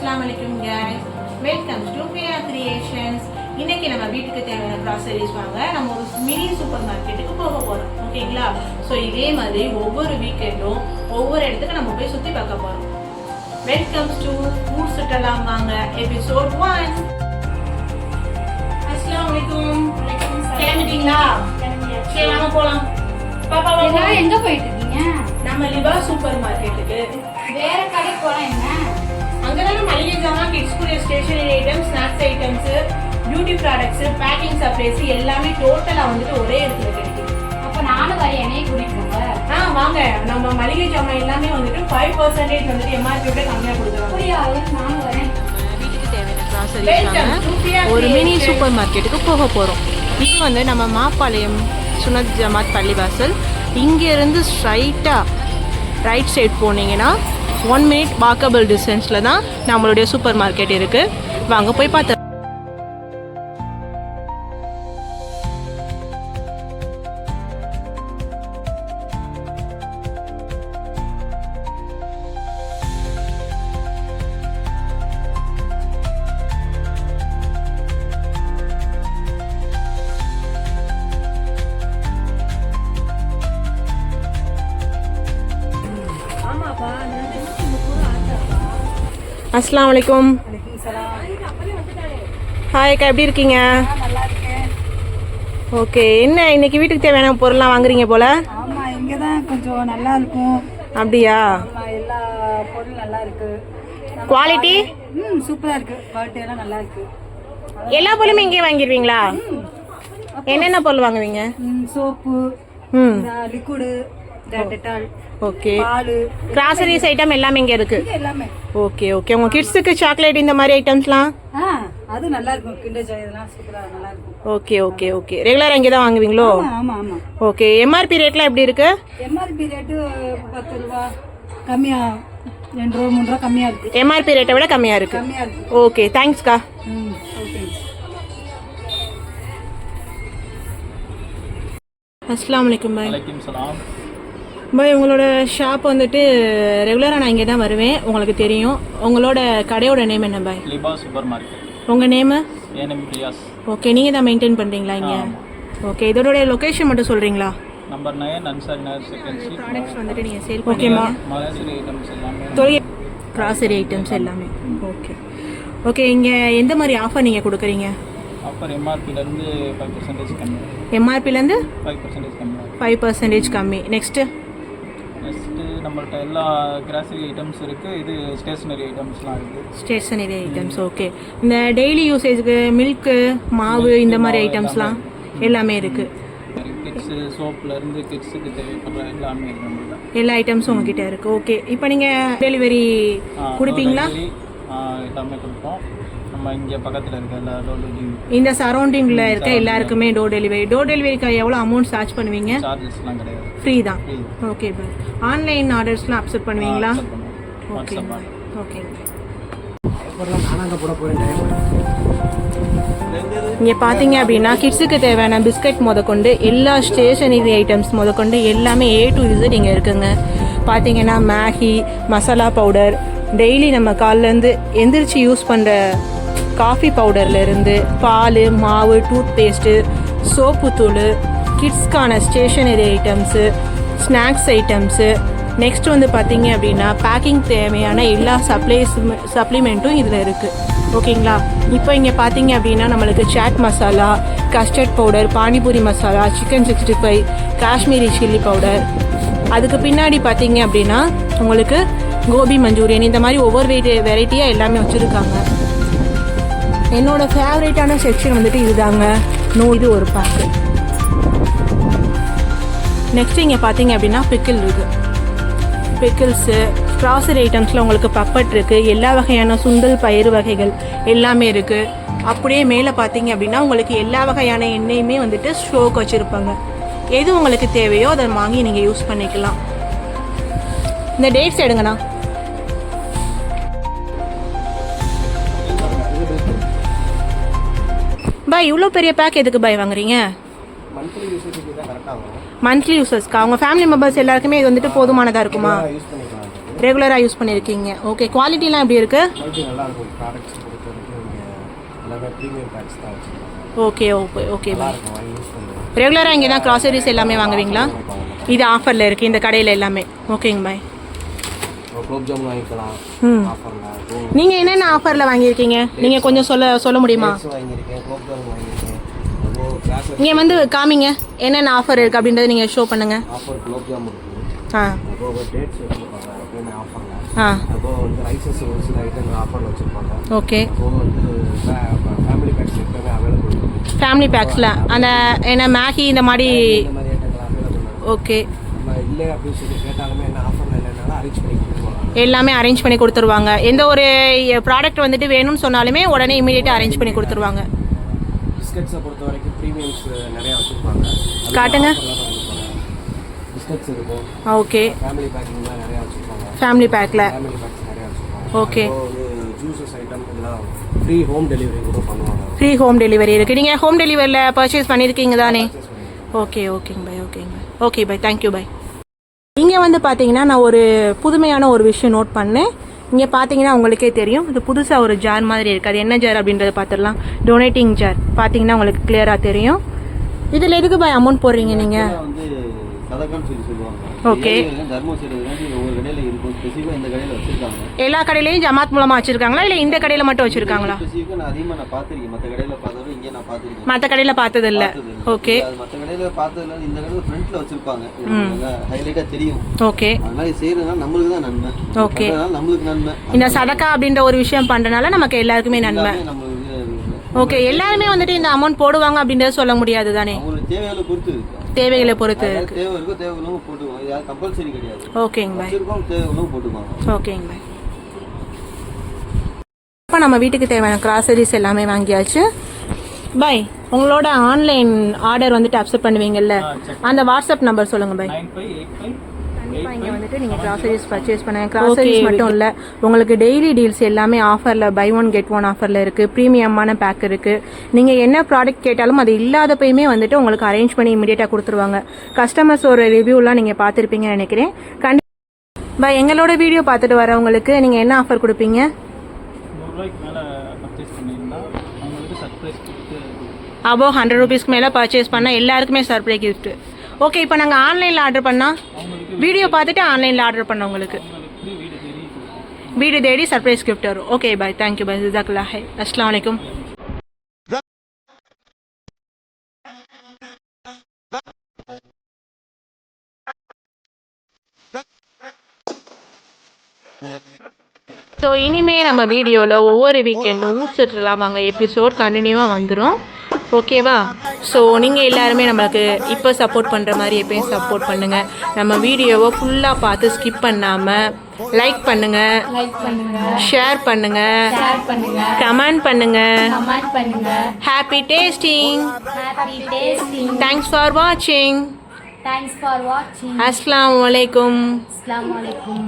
Assalamualaikum guys. Welcome to Priya Creations. இன்னைக்கு நம்ம வீட்டுக்கு தேவையான groceries வாங்க நம்ம ஒரு மினி சூப்பர் மார்க்கெட்டுக்கு போக போறோம். ஓகேங்களா? சோ இதே மாதிரி ஒவ்வொரு வீக்கெண்டும் ஒவ்வொரு இடத்துக்கு நம்ம போய் சுத்தி பார்க்க போறோம். Welcome to Food சுற்றலாம் வாங்க எபிசோட் 1. Assalamualaikum. கிளம்பிட்டீங்களா? சரி வாங்க போலாம். பாப்பா வாங்க. எங்க போயிட்டு இருக்கீங்க? நம்ம லிவா சூப்பர் மார்க்கெட்டுக்கு. வேற கடை போலாம் என்ன? அங்கதான மளிகை ஜாமான், கிட்ஸ் குரிய stationery items, snacks items, beauty products, packing supplies எல்லாமே டோட்டலா வந்துட்டு ஒரே இடத்துல கிடைக்குது. அப்ப நானும் வரேன், என்னைய கூட்டிட்டு போங்க. வாங்க. நம்ம மளிகை ஜாமான் எல்லாமே வந்துட்டு 5% வந்துட்டு எம்ஆர்பி விட கம்மியா கொடுக்குறோம். அப்படியா? நானும் வரேன். வீட்டுக்கு தேவையான கிராசரிஸ் ஒரு மினி சூப்பர் மார்க்கெட்டுக்கு போக போகிறோம். இது வந்து நம்ம மாப்பாளையம் சுனத் ஜமாத் பள்ளிவாசல். இங்கேருந்து ஸ்ட்ரைட்டாக ரைட் சைட் போனீங்கன்னா 1 minute வாக்கபிள் டிஸ்டன்ஸில் தான் நம்மளுடைய சூப்பர் மார்க்கெட் இருக்குது. வாங்க போய் பார்த்து. அஸ்ஸலாமு அலைக்கும். ஹாய் அக்கா, எப்படி இருக்கீங்க? ஓகே, என்ன இன்னைக்கு வீட்டுக்கு தேவையான பொருள்லாம் வாங்குறீங்க போல? ஆமா, இங்க தான் கொஞ்சம் நல்லா இருக்கும். அப்படியா? எல்லா பொருளும் நல்லா இருக்கு. குவாலிட்டி சூப்பரா இருக்கு. குவாலிட்டி எல்லாம் நல்லா இருக்கு. எல்லா பொருளுமே இங்கே வாங்கிடுவீங்களா? என்னென்ன பொருள் வாங்குவீங்க? Soap, liquid, Dettol, okay. பால், கிராசரிஸ் ஐட்டம் எல்லாமே இங்கே இருக்கு. எல்லாமே. Okay okay. உங்க கிட்ஸுக்கு சாக்லேட் இந்த மாதிரி ஐட்டம்ஸ்லாம்? அது நல்லா இருக்கும். கிண்டர் ஜாய் இதெல்லாம் சூப்பரா நல்லா இருக்கும். Okay okay okay. ரெகுலரா இங்கே தான் வாங்குவீங்களோ? ஆமா ஆமா. ஓகே. எம்ஆர்பி ரேட்லாம் எப்படி இருக்கு? எம்ஆர்பி ரேட்டு 10 ரூபா கம்மியா, 2 ரூபா 3 ரூபா கம்மியா இருக்கு. எம்ஆர்பி ரேட்டை விட கம்மியா இருக்கு. கம்மியா இருக்கு. ஓகே, தேங்க்ஸ்க்கா. ஓகே. அஸ்ஸலாமு அலைக்கும் பாய். வலைக்கும் சலாம். பாய், உங்களோட ஷாப் வந்துட்டு ரெகுலராக நான் இங்கே தான் வருவேன், உங்களுக்கு தெரியும். உங்களோட கடையோட நேம் என்ன பாய்? லிபா சூப்பர் மார்க்கெட். உங்கள் நேமு? ஏஎன்எம் ரியாஸ். ஓகே, நீங்கள் தான் மெயின்டைன் பண்ணுறீங்களா இங்கே? ஓகே, இதோட லொக்கேஷன் மட்டும் சொல்கிறீங்களா? நம்பர் 9 அன்சாரி நகர் செகண்ட் ஸ்ட்ரீட். ப்ராடக்ட்ஸ் வந்துட்டு நீங்கள் சேல் ஓகேம்மா. மலேசிய ஐட்டம்ஸ் எல்லாமே, தொழில் கிராசரி ஐட்டம்ஸ் எல்லாமே. Okay okay. இங்கே எந்த மாதிரி ஆஃபர் நீங்கள் கொடுக்குறீங்க? ஆஃபர் எம்ஆர்பிலேருந்து 5% கம்மி. எம்ஆர்பிலேருந்து 5% கம்மி. 5% கம்மி. நெக்ஸ்ட்டு நம்மள்ட்ட எல்லா கிராசரி ஐட்டம்ஸ் இருக்குது. இது ஸ்டேஷ்னரி ஐட்டம்ஸ்லாம் இருக்குது. Stationery items. ஓகே. இந்த டெய்லி யூசேஜுக்கு மில்க்கு, மாவு இந்த மாதிரி ஐட்டம்ஸ்லாம் எல்லாமே இருக்குது. கிட்ஸு சோப்லேருந்து கிட்ஸுக்கு தேவைப்படுற எல்லாமே இருக்குது நம்மள்ட்ட. எல்லா ஐட்டம்ஸும் உங்ககிட்ட இருக்குது. ஓகே. இப்போ நீங்கள் டெலிவரி கொடுப்பீங்களா? எல்லாமே கொடுப்போம். நம்ம இங்கே பக்கத்தில் இருக்க எல்லா டோர் டெலிவரி, இந்த சரௌண்டிங்கில் இருக்க எல்லாருக்குமே டோர் டெலிவரி. டோர் டெலிவரிக்கு எவ்வளோ அமௌண்ட் சார்ஜ் பண்ணுவீங்க? சார்ஜஸ்லாம் கிடையாது, ஃப்ரீ தான். Okay bye. ஆன்லைன் ஆர்டர்ஸ்லாம் அக்செப்ட் பண்ணுவீங்களா? Okay okay. இங்கே பார்த்தீங்க அப்படின்னா கிட்ஸுக்கு தேவையான பிஸ்கட் முதற்கொண்டு எல்லா ஸ்டேஷனரி ஐட்டம்ஸ் முதற்கொண்டு எல்லாமே A to Z இங்கே இருக்குங்க. பார்த்தீங்கன்னா மேகி, மசாலா பவுடர், டெய்லி நம்ம காலிலேருந்து எந்திரிச்சு யூஸ் பண்ணுற காஃபி பவுடர்லேருந்து பால், மாவு, டூத் பேஸ்ட்டு, சோப்பு தூள், கிட்ஸ்க்கான stationery items, snacks items, next வந்து பார்த்தீங்க அப்படின்னா பேக்கிங் தேவையான எல்லா சப்ளிமெண்ட்டும் இதில் இருக்குது. ஓகேங்களா? இப்போ இங்கே பார்த்தீங்க அப்படின்னா நம்மளுக்கு chaat masala, custard powder, panipuri masala, chicken 65, Kashmiri chilli powder, அதுக்கு பின்னாடி பார்த்தீங்க அப்படின்னா உங்களுக்கு கோபி மஞ்சூரியன், இந்த மாதிரி ஒவ்வொரு வெரைட்டியாக எல்லாமே வச்சுருக்காங்க. என்னோடய ஃபேவரேட்டான செக்ஷன் வந்துட்டு இதுதாங்க. இது ஒரு பேக்கு. நெக்ஸ்ட் இங்கே பார்த்தீங்க அப்படின்னா பிக்கிள் இருக்குது. பிக்கிள்ஸு, கிராசரி ஐட்டம்ஸில் உங்களுக்கு பப்பட் இருக்குது. எல்லா வகையான சுண்டல் பயிறு வகைகள் எல்லாமே இருக்குது. அப்படியே மேலே பார்த்தீங்க அப்படின்னா உங்களுக்கு எல்லா வகையான எண்ணெயுமே வந்துட்டு ஸ்டோக் வச்சுருப்பாங்க. எது உங்களுக்கு தேவையோ அதை வாங்கி நீங்கள் யூஸ் பண்ணிக்கலாம். இந்த டேட்ஸ் எடுங்கண்ணா. பாய், இவ்வளோ பெரிய பேக் எதுக்கு பாய் வாங்குறீங்க? மந்த்லி யூசர்ஸ்க்கா? அவங்க ஃபேமிலி மெம்பர்ஸ் எல்லாருக்குமே இது வந்துட்டு போதுமானதாக இருக்குமா? ரெகுலராக யூஸ் பண்ணியிருக்கீங்க. ஓகே, குவாலிட்டிலாம் எப்படி இருக்குது? நல்லா இருக்கும். ப்ராடக்ட்ஸ் பொறுத்த வரைக்கும் இங்கே எல்லாமே ப்ரீமியம் பேக்ஸ் தான் வச்சுருக்காங்க. ஓகே ஓகே ஓகே நல்லா பாய். இருக்கும், வாங்கி யூஸ் பண்ணுவோம். ரெகுலராக இங்கே தான் க்ராசரிஸ் எல்லாமே வாங்குவீங்களா? இது ஆஃபரில் இருக்குது இந்த கடையில் எல்லாமே. ஓகேங்க பாய். குலோப் ஜாமுன் வாங்கிக்கலாம் ம். ஆஃபரில். நீங்கள் என்னென்ன ஆஃபரில் வாங்கியிருக்கீங்க? நீங்கள் கொஞ்சம் சொல்ல முடியுமா? வாங்கியிருக்கேன், குலோப் ஜாமுன் வாங்கியிருக்கேன். அப்போ கிளாஸ் இங்கே வந்து காமிங்க என்னென்ன ஆஃபர் இருக்குது அப்படின்றத நீங்கள் ஷோ பண்ணுங்கள். ஆஃபர் குலோப் ஜாமுன் இருக்குது. ஆ அப்போ டேட்ஸ் வச்சுருப்பாங்க எப்பயுமே ஆஃபரில். ஆ அப்போ வந்து ரைசஸ் ஒரு சில ஐட்டம் ஆஃபரில் வச்சுருப்பாங்க. ஓகே. அப்போ வந்து ஃபேமிலி பேக்ஸ் எப்பவுமே அவைலபிள் இருக்குது. ஃபேமிலி பேக்ஸில் அந்த என்ன மேகி இந்த மாதிரி. இந்த மாதிரி ஐட்டங்கள் அவைலபிள் இருக்குது. ஓகே. நம்ம இல்லை அப்படின்னு சொல்லி கேட்டாலுமே என்ன ஆஃபரில் இல்லைனாலும் அரேஞ்ச் பண்ணி கொடுத்துருவாங்க. எல்லாமே அரேஞ்ச் பண்ணி கொடுத்துருவாங்க. எந்த ஒரு ப்ராடக்ட் வந்துட்டு வேணும்னு சொன்னாலுமே உடனே இமீடியட்டாக அரேஞ்ச் பண்ணி கொடுத்துருவாங்க. பிஸ்கட்ஸை பொறுத்த வரைக்கும் ப்ரீமியம்ஸ் நிறையா வச்சுருப்பாங்க. காட்டுங்க. பிஸ்கட்ஸ் இருக்கும். ஓகே. ஃபேமிலி பேக்கிங்லாம் நிறையா வச்சுருப்பாங்க. ஃபேமிலி பேக்கில். ஃபேமிலி பேக்ஸ் நிறையா வச்சுருப்பாங்க. ஓகே. வந்து ஜூஸஸ் ஐட்டம் இதெல்லாம் ஃப்ரீ ஹோம் டெலிவரி கூட பண்ணுவாங்க. ஃப்ரீ ஹோம் டெலிவரி இருக்குது. நீங்கள் ஹோம் டெலிவரியில் பர்ச்சேஸ் பண்ணியிருக்கீங்க தானே? ஓகே ஓகேங்க பாய். ஓகேங்க பாய். ஓகே பாய், தேங்க்யூ பாய். இங்கே வந்து பார்த்தீங்கன்னா நான் ஒரு புதுமையான ஒரு விஷயம் நோட் பண்ணேன். இங்கே பார்த்தீங்கன்னா உங்களுக்கே தெரியும், இது புதுசாக ஒரு ஜார் மாதிரி இருக்குது. அது என்ன ஜார் அப்படின்றத பார்த்துடலாம். டொனேட்டிங் ஜார் பார்த்தீங்கன்னா உங்களுக்கு கிளியராக தெரியும். இதில் எதுக்கு பாய் அமௌண்ட் போடுறீங்க நீங்கள்? வந்து சதக்கான்னு சொல்லி சொல்லுவாங்க. ஓகே. தர்மம் செய்யறது ஒவ்வொரு கடையில் இருக்கும். ஸ்பெசிஃபிக்காக இந்த கடையில் வச்சிருக்காங்க. எல்லா கடையிலையும் ஜமாத் மூலமாக வச்சுருக்காங்களா இல்லை இந்த கடையில் மட்டும் வச்சுருக்காங்களா? ஸ்பெசிஃபிக்காக நான் அதிகமாக பார்த்துருக்கேன். மற்ற கடையில் பார்த்ததும் இங்கே நான் பார்த்துருக்கேன். மற்ற கடையில் பார்த்ததில்ல. ஓகே. அது மற்ற கடையில் பார்த்ததுல இந்த கடையில் ஃப்ரண்ட்டில் வச்சிருப்பாங்க. ஹைலைட்டாக தெரியும். ஓகே. அதனால இது செய்யறதுனால நம்மளுக்கு தான் நன்மை. ஓகே. அதனால நம்மளுக்கு நன்மை. இந்த சதக்கா அப்படின்ற ஒரு விஷயம் பண்ணுறதுனால நமக்கு எல்லாருக்குமே நன்மை. நம்மளுக்கு ஓகே. எல்லாருமே வந்துட்டு இந்த அமௌண்ட் போடுவாங்க அப்படின்றத சொல்ல முடியாது தானே? அவங்களுக்கு தேவைகளை பொறுத்து இருக்கு. தேவைகளை பொறுத்து யாருக்கு இருக்கு. தேவை இருக்கோ தேவைகளும் போட்டுக்குவாங்க. இது யாரும் கம்பல்சரி கிடையாது. ஓகேங்க பாய். வச்சிருக்கோம் தேவைகளும் போட்டுக்குவாங்க. ஓகேங்க பாய். இப்போ நம்ம வீட்டுக்கு தேவையான கிராசரிஸ் எல்லாமே வாங்கியாச்சு. பாய், உங்களோட ஆன்லைன் ஆர்டர் வந்துட்டு அக்செப்ட் பண்ணுவீங்கல்ல, அந்த வாட்ஸ்அப் நம்பர் சொல்லுங்கள் பாய். 9585. கண்டிப்பாக இங்கே வந்துட்டு நீங்கள் கிராசரிஸ் பர்ச்சேஸ் பண்ணுங்கள். கிராசரிஸ் மட்டும் இல்லை, உங்களுக்கு டெய்லி டீல்ஸ் எல்லாமே ஆஃபரில் பை ஒன் கெட் ஒன் ஆஃபரில் இருக்குது. ப்ரீமியமான பேக் இருக்குது. நீங்கள் என்ன ப்ராடக்ட் கேட்டாலும் அது இல்லாதப்பையுமே வந்துட்டு உங்களுக்கு அரேஞ்ச் பண்ணி இமீடியட்டாக கொடுத்துருவாங்க. கஸ்டமர்ஸ் ஒரு ரிவ்யூலாம் நீங்கள் பார்த்துருப்பீங்கன்னு நினைக்கிறேன். பாய், எங்களோட வீடியோ பார்த்துட்டு வரவங்களுக்கு நீங்கள் என்ன ஆஃபர் கொடுப்பீங்க? 100 ரூபாய்க்கு மேலே பர்ச்சேஸ் பண்ணியிருந்தா அவங்களுக்கு சர்ப்ரைஸ் கொடுத்து அபோவ் 100 ரூபீஸ்க்கு மேலே பர்ச்சேஸ் பண்ணால் எல்லாருக்குமே சர்ப்ரைஸ் கிஃப்ட். ஓகே. இப்போ நாங்கள் ஆன்லைனில் ஆர்டர் பண்ணால் வீடியோ பார்த்துட்டு ஆன்லைனில் ஆர்டர் பண்ணவங்களுக்கு வீடு தேடி சர்ப்ரைஸ் கிஃப்ட் வரும். Okay bye, thank you bye. ஜிசாக்குல்லாஹ் ஹை. அஸ்ஸலாமு அலைக்கும். ஸோ இனிமேல் நம்ம வீடியோவில் ஒவ்வொரு வீக்கெண்டும் ஊசுட்டுலாம் வாங்க எபிசோட் கண்டினியூவாக வந்துடும். ஓகேவா? ஸோ நீங்கள் எல்லாருமே நம்மளுக்கு இப்போ சப்போர்ட் பண்ணுற மாதிரி எப்பயும் சப்போர்ட் பண்ணுங்கள். நம்ம வீடியோவை ஃபுல்லாக பார்த்து ஸ்கிப் பண்ணாமல் லைக் பண்ணுங்கள், ஷேர் பண்ணுங்கள், கமெண்ட் பண்ணுங்கள். Happy tasting. தேங்க்ஸ் ஃபார் வாட்சிங். Thanks for watching. அஸ்ஸலாமு அலைக்கும். Assalamu alaikum.